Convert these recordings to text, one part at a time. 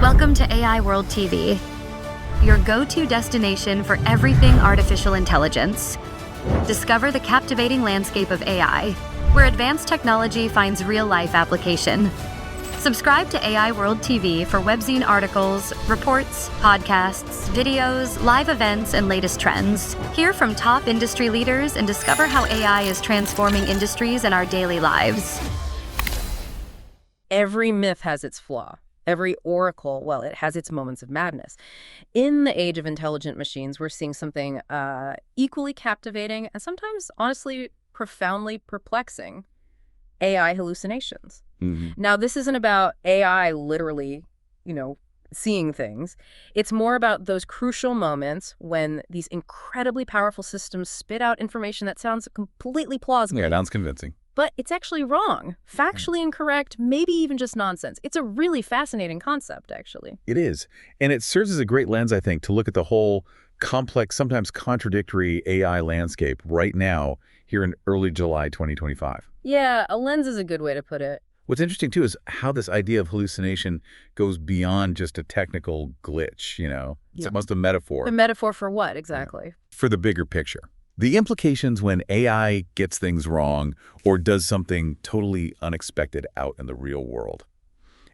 Welcome to AI World TV, your go-to destination for everything artificial intelligence. Discover the captivating landscape of AI, where advanced technology finds real-life application. Subscribe to AI World TV for webzine articles, reports, podcasts, videos, live events, and latest trends. Hear from top industry leaders and discover how AI is transforming industries and our daily lives. Every myth has its flaw. Every oracle, well, it has its moments of madness. In the age of intelligent machines, we're seeing something equally captivating and sometimes, honestly, profoundly perplexing: AI hallucinations. Now, this isn't about AI literally, seeing things. It's more about those crucial moments when these incredibly powerful systems spit out information that sounds completely plausible. Yeah, sounds convincing. But it's actually wrong, factually incorrect, maybe even just nonsense. It's a really fascinating concept, actually. It is. And it serves as a great lens, I think, to look at the whole complex, sometimes contradictory AI landscape right now here in early July 2025. Yeah, a lens is a good way to put it. What's interesting, too, is how this idea of hallucination goes beyond just a technical glitch, It's almost a metaphor. A metaphor for what, exactly? For the bigger picture. The implications when AI gets things wrong or does something totally unexpected out in the real world.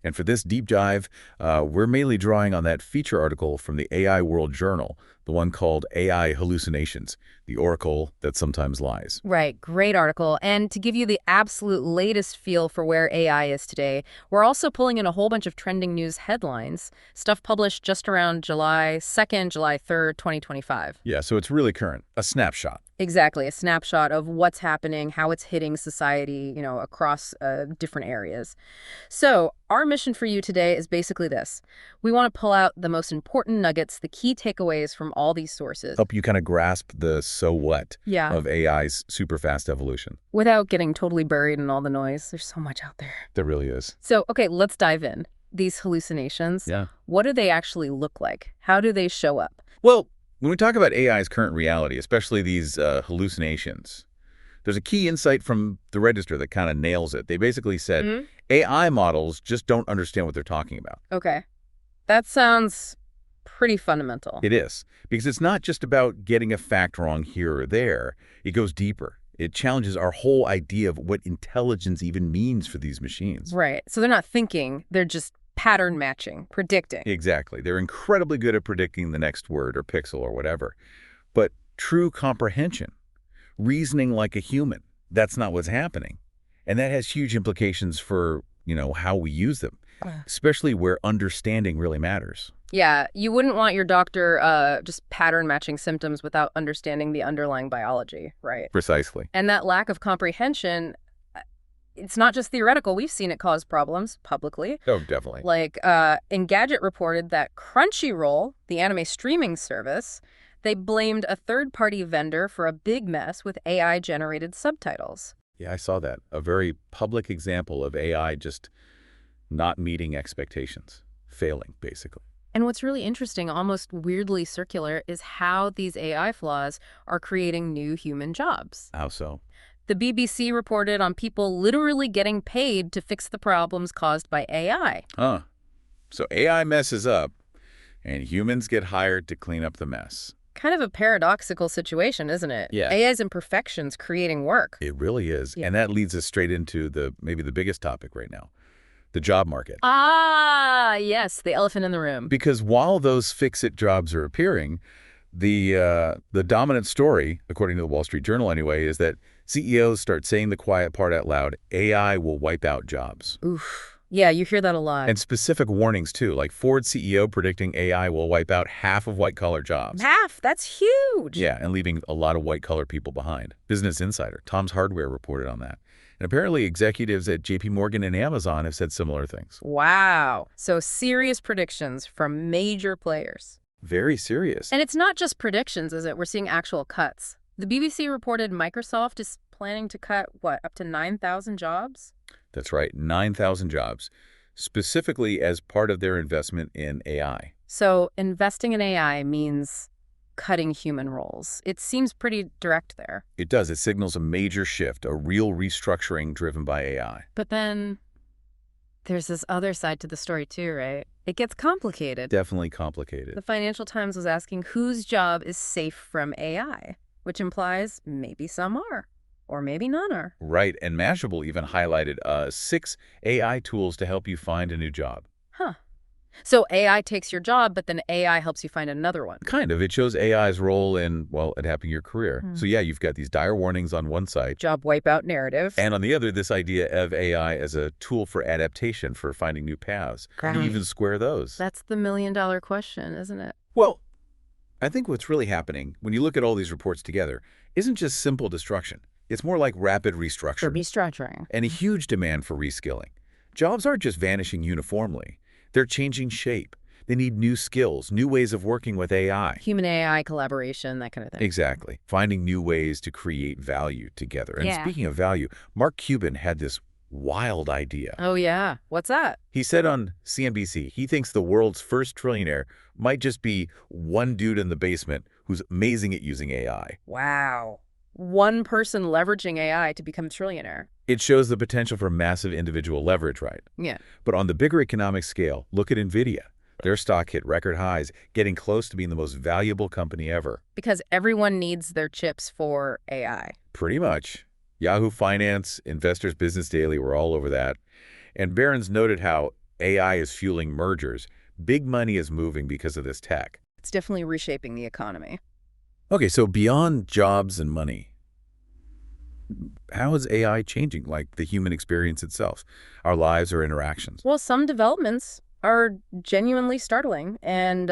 And for this deep dive, we're mainly drawing on that feature article from the AI World Journal, the one called AI Hallucinations, the oracle that sometimes lies. Right, great article. And to give you the absolute latest feel for where AI is today, we're also pulling in a whole bunch of trending news headlines, stuff published just around July 2nd, July 3rd, 2025. Yeah, so it's really current, a snapshot. Exactly, a snapshot of what's happening, how it's hitting society, across different areas. So our mission for you today is basically this. We want to pull out the most important nuggets, the key takeaways from all these sources. Help you kind of grasp the so what Yeah. of AI's super fast evolution. Without getting totally buried in all the noise. There's so much out there. There really is. So, okay, let's dive in. These hallucinations, Yeah. what do they actually look like? How do they show up? Well, when we talk about AI's current reality, especially these hallucinations, there's a key insight from the Register that kind of nails it. They basically said AI models just don't understand what they're talking about. Okay. That sounds pretty fundamental. It is, because it's not just about getting a fact wrong here or there. It goes deeper. It challenges our whole idea of what intelligence even means for these machines. Right. So they're not thinking, they're just pattern matching, predicting. Exactly. They're incredibly good at predicting the next word or pixel or whatever. But true comprehension, reasoning like a human, that's not what's happening. And that has huge implications for, how we use them, especially where understanding really matters. Yeah, you wouldn't want your doctor just pattern matching symptoms without understanding the underlying biology, right? Precisely. And that lack of comprehension, it's not just theoretical. We've seen it cause problems publicly. Oh, definitely. Like, Engadget reported that Crunchyroll, the anime streaming service, they blamed a third-party vendor for a big mess with AI-generated subtitles. Yeah, I saw that. A very public example of AI just not meeting expectations, failing, basically. And what's really interesting, almost weirdly circular, is how these AI flaws are creating new human jobs. How so? The BBC reported on people literally getting paid to fix the problems caused by AI. Huh. So AI messes up, and humans get hired to clean up the mess. Kind of a paradoxical situation, isn't it? Yeah. AI's imperfections creating work. It really is. Yeah. And that leads us straight into maybe the biggest topic right now, the job market. Ah, yes, the elephant in the room. Because while those fix-it jobs are appearing, the dominant story, according to the Wall Street Journal anyway, is that CEOs start saying the quiet part out loud: AI will wipe out jobs. Oof. Yeah, you hear that a lot. And specific warnings, too, like Ford CEO predicting AI will wipe out half of white-collar jobs. Half? That's huge. Yeah, and leaving a lot of white-collar people behind. Business Insider, Tom's Hardware reported on that. And apparently executives at JP Morgan and Amazon have said similar things. Wow. So serious predictions from major players. Very serious. And it's not just predictions, is it? We're seeing actual cuts. The BBC reported Microsoft is planning to cut, up to 9,000 jobs? That's right, 9,000 jobs, specifically as part of their investment in AI. So investing in AI means cutting human roles. It seems pretty direct there. It does. It signals a major shift, a real restructuring driven by AI. But then there's this other side to the story too, right? It gets complicated. Definitely complicated. The Financial Times was asking whose job is safe from AI, which implies maybe some are, or maybe none are. Right, and Mashable even highlighted 6 AI tools to help you find a new job. Huh. So AI takes your job, but then AI helps you find another one. Kind of. It shows AI's role in, well, adapting your career. So yeah, you've got these dire warnings on one side. Job wipeout narrative. And on the other, this idea of AI as a tool for adaptation, for finding new paths. How do you even square those? That's the million-dollar question, isn't it? Well, I think what's really happening, when you look at all these reports together, isn't just simple destruction. It's more like rapid restructuring. For restructuring. And a huge demand for reskilling. Jobs aren't just vanishing uniformly. They're changing shape. They need new skills, new ways of working with AI. Human-AI collaboration, that kind of thing. Exactly. Finding new ways to create value together. And speaking of value, Mark Cuban had this wild idea. Oh, yeah. What's that? He said on CNBC he thinks the world's first trillionaire might just be one dude in the basement who's amazing at using AI. Wow. One person leveraging AI to become a trillionaire. It shows the potential for massive individual leverage, right? Yeah. But on the bigger economic scale, look at NVIDIA. Their stock hit record highs, getting close to being the most valuable company ever. Because everyone needs their chips for AI. Pretty much. Yahoo Finance, Investors Business Daily were all over that. And Barron's noted how AI is fueling mergers. Big money is moving because of this tech. It's definitely reshaping the economy. Okay, so beyond jobs and money, how is AI changing, like the human experience itself, our lives or interactions? Well, some developments are genuinely startling and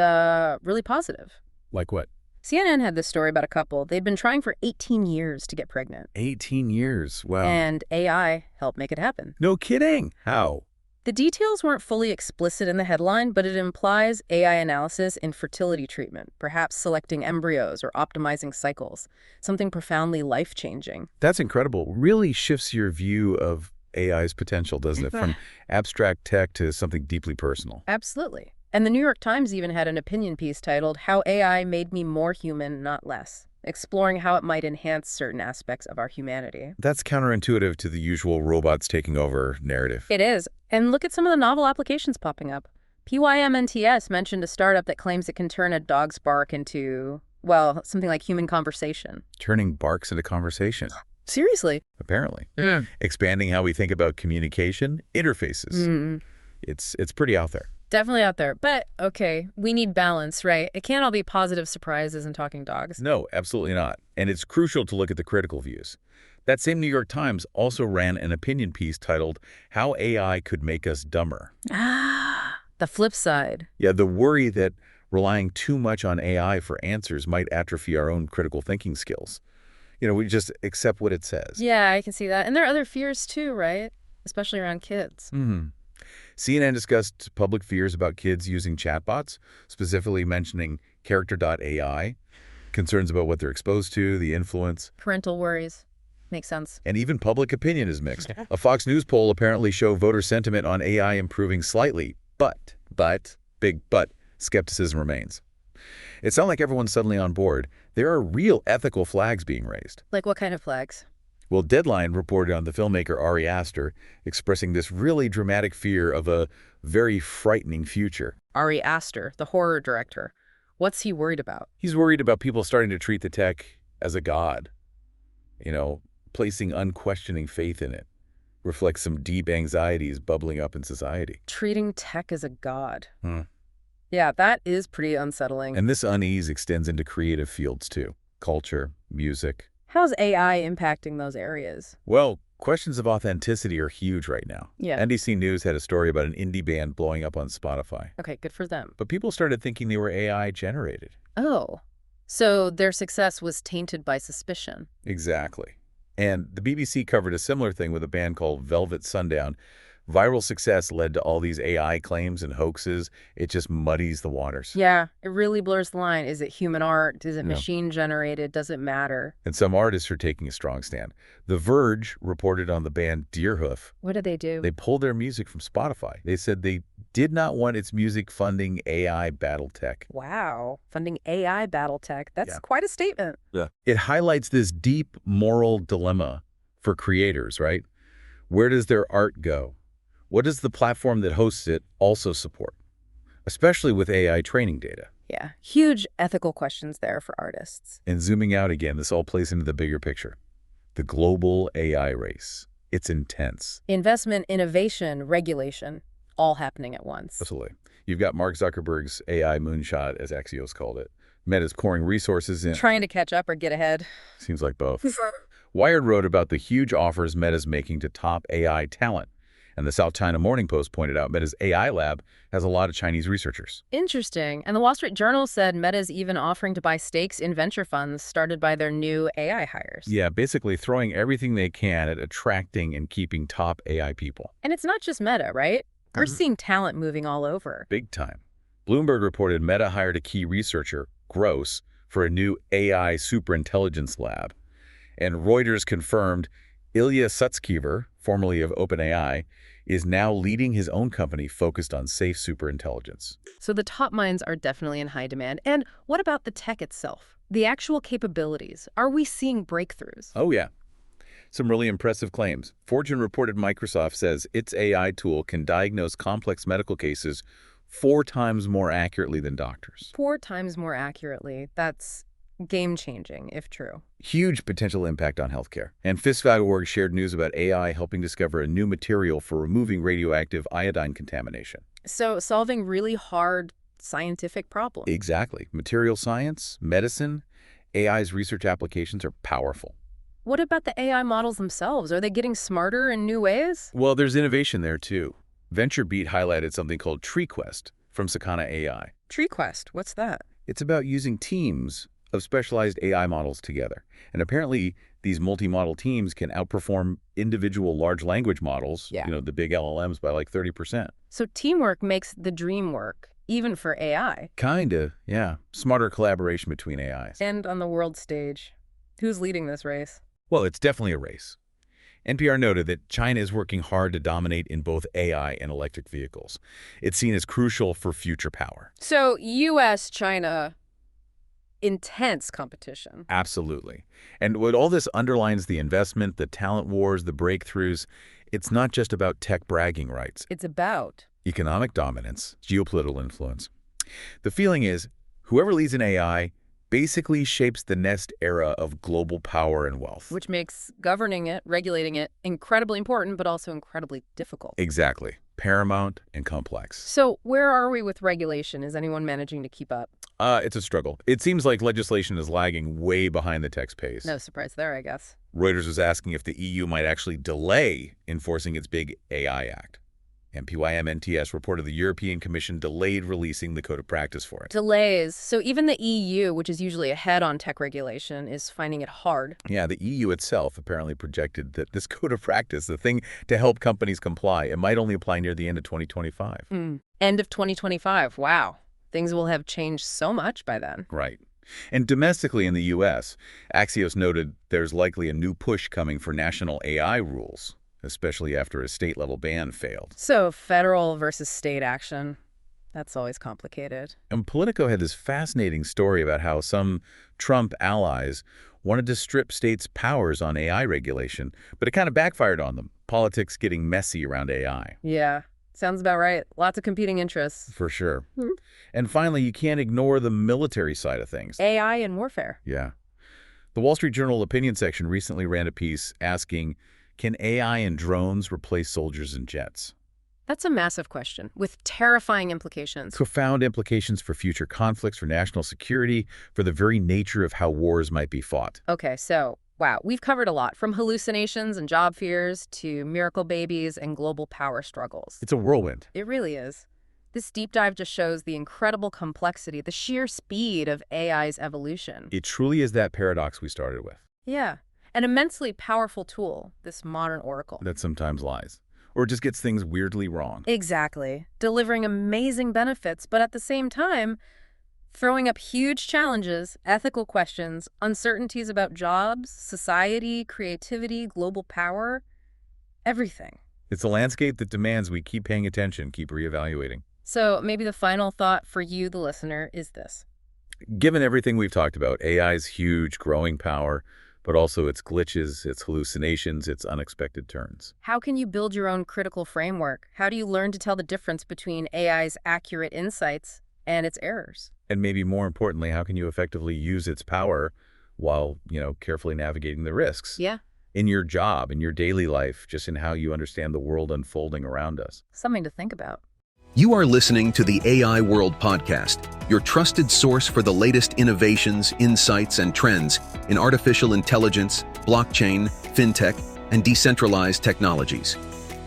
really positive. Like what? CNN had this story about a couple. They'd been trying for 18 years to get pregnant. 18 years. Wow. And AI helped make it happen. No kidding. How? The details weren't fully explicit in the headline, but it implies AI analysis in fertility treatment, perhaps selecting embryos or optimizing cycles, something profoundly life-changing. That's incredible. Really shifts your view of AI's potential, doesn't it? From abstract tech to something deeply personal. Absolutely. And the New York Times even had an opinion piece titled, "How AI Made Me More Human, Not Less," exploring how it might enhance certain aspects of our humanity. That's counterintuitive to the usual robots taking over narrative. It is. And look at some of the novel applications popping up. PYMNTS mentioned a startup that claims it can turn a dog's bark into, well, something like human conversation. Turning barks into conversation. Seriously. Apparently. Expanding how we think about communication, interfaces. It's pretty out there. Definitely out there. But, okay, we need balance, right? It can't all be positive surprises and talking dogs. No, absolutely not. And it's crucial to look at the critical views. That same New York Times also ran an opinion piece titled, "How AI Could Make Us Dumber." Ah, the flip side. Yeah, the worry that relying too much on AI for answers might atrophy our own critical thinking skills. You know, we just accept what it says. Yeah, I can see that. And there are other fears too, right? Especially around kids. CNN discussed public fears about kids using chatbots, specifically mentioning character.ai, concerns about what they're exposed to, the influence. Parental worries. Makes sense. And even public opinion is mixed. A Fox News poll apparently showed voter sentiment on AI improving slightly, but, big but, skepticism remains. It's not like everyone's suddenly on board. There are real ethical flags being raised. Like what kind of flags? Well, Deadline reported on the filmmaker Ari Aster expressing this really dramatic fear of a very frightening future. Ari Aster, the horror director. What's he worried about? He's worried about people starting to treat the tech as a god. You know, placing unquestioning faith in it. Reflects some deep anxieties bubbling up in society. Treating tech as a god. Yeah, that is pretty unsettling. And this unease extends into creative fields too. Culture, music. How's AI impacting those areas? Well, questions of authenticity are huge right now. Yeah. NBC News had a story about an indie band blowing up on Spotify. Okay, good for them. But people started thinking they were AI generated. Oh, so their success was tainted by suspicion. Exactly. And the BBC covered a similar thing with a band called Velvet Sundown. Viral success led to all these AI claims and hoaxes. It just muddies the waters. Yeah, it really blurs the line. Is it human art? Is it machine generated? Does it matter? And some artists are taking a strong stand. The Verge reported on the band Deerhoof. What did they do? They pulled their music from Spotify. They said they did not want its music funding AI battle tech. Wow, funding AI battle tech. That's quite a statement. Yeah. It highlights this deep moral dilemma for creators, right? Where does their art go? What does the platform that hosts it also support, especially with AI training data? Yeah, huge ethical questions there for artists. And zooming out again, this all plays into the bigger picture. The global AI race. It's intense. Investment, innovation, regulation, all happening at once. Absolutely. You've got Mark Zuckerberg's AI moonshot, as Axios called it. Meta's pouring resources in. Trying to catch up or get ahead. Seems like both. Wired wrote about the huge offers Meta's making to top AI talent. And the South China Morning Post pointed out Meta's AI lab has a lot of Chinese researchers. Interesting. And the Wall Street Journal said Meta's even offering to buy stakes in venture funds started by their new AI hires. Yeah, basically throwing everything they can at attracting and keeping top AI people. And it's not just Meta, right? We're seeing talent moving all over. Big time. Bloomberg reported Meta hired a key researcher, Gross, for a new AI superintelligence lab. And Reuters confirmed Ilya Sutskever, formerly of OpenAI, is now leading his own company focused on safe superintelligence. So the top minds are definitely in high demand. And what about the tech itself? The actual capabilities? Are we seeing breakthroughs? Oh, yeah. Some really impressive claims. Fortune reported Microsoft says its AI tool can diagnose complex medical cases 4 times more accurately than doctors. 4 times more accurately. That's game-changing, if true. Huge potential impact on healthcare. And FISFAG.org shared news about AI helping discover a new material for removing radioactive iodine contamination. So solving really hard scientific problems. Exactly. Material science, medicine, AI's research applications are powerful. What about the AI models themselves? Are they getting smarter in new ways? Well, there's innovation there, too. VentureBeat highlighted something called TreeQuest from Sakana AI. TreeQuest, what's that? It's about using teams of specialized AI models together. And apparently, these multi-model teams can outperform individual large language models, the big LLMs, by like 30%. So teamwork makes the dream work, even for AI. Kinda, yeah. Smarter collaboration between AIs. And on the world stage, who's leading this race? Well, it's definitely a race. NPR noted that China is working hard to dominate in both AI and electric vehicles. It's seen as crucial for future power. So U.S., China, intense competition. Absolutely. And what all this underlines the investment, the talent wars, the breakthroughs. It's not just about tech bragging rights. It's about economic dominance, geopolitical influence. The feeling is, whoever leads in AI basically shapes the next era of global power and wealth. Which makes governing it, regulating it, incredibly important, but also incredibly difficult. Exactly. Paramount and complex. So where are we with regulation? Is anyone managing to keep up? It's a struggle. It seems like legislation is lagging way behind the tech's pace. No surprise there, I guess. Reuters was asking if the EU might actually delay enforcing its big AI Act. And PYM-NTS reported the European Commission delayed releasing the code of practice for it. Delays. So even the EU, which is usually ahead on tech regulation, is finding it hard. Yeah, the EU itself apparently projected that this code of practice, the thing to help companies comply, it might only apply near the end of 2025. End of 2025. Wow. Things will have changed so much by then. Right. And domestically in the U.S., Axios noted there's likely a new push coming for national AI rules, especially after a state-level ban failed. So federal versus state action, that's always complicated. And Politico had this fascinating story about how some Trump allies wanted to strip states' powers on AI regulation, but it kind of backfired on them, politics getting messy around AI. Yeah, sounds about right. Lots of competing interests. For sure. And finally, you can't ignore the military side of things. AI and warfare. Yeah. The Wall Street Journal opinion section recently ran a piece asking, can AI and drones replace soldiers and jets? That's a massive question with terrifying implications. Profound implications for future conflicts, for national security, for the very nature of how wars might be fought. Okay, so, wow, we've covered a lot, from hallucinations and job fears to miracle babies and global power struggles. It's a whirlwind. It really is. This deep dive just shows the incredible complexity, the sheer speed of AI's evolution. It truly is that paradox we started with. Yeah. An immensely powerful tool, this modern oracle. That sometimes lies. Or just gets things weirdly wrong. Exactly. Delivering amazing benefits, but at the same time, throwing up huge challenges, ethical questions, uncertainties about jobs, society, creativity, global power, everything. It's a landscape that demands we keep paying attention, keep reevaluating. So maybe the final thought for you, the listener, is this. Given everything we've talked about, AI's huge growing power, but also its glitches, its hallucinations, its unexpected turns. How can you build your own critical framework? How do you learn to tell the difference between AI's accurate insights and its errors? And maybe more importantly, how can you effectively use its power while, carefully navigating the risks? Yeah, In your job, in your daily life, just in how you understand the world unfolding around us. something to think about. You are listening to the AI World Podcast, your trusted source for the latest innovations, insights, and trends in artificial intelligence, blockchain, fintech, and decentralized technologies.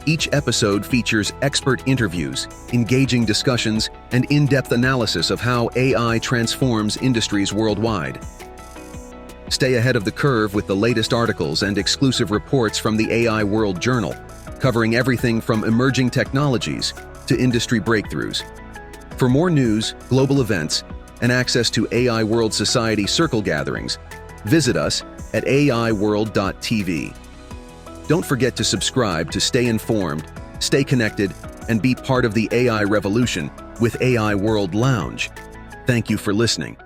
Each episode features expert interviews, engaging discussions, and in-depth analysis of how AI transforms industries worldwide. Stay ahead of the curve with the latest articles and exclusive reports from the AI World Journal, covering everything from emerging technologies to industry breakthroughs. For more news, global events, and access to AI World Society circle gatherings, visit us at aiworld.tv. Don't forget to subscribe to stay informed, stay connected, and be part of the AI revolution with AI World Lounge. Thank you for listening.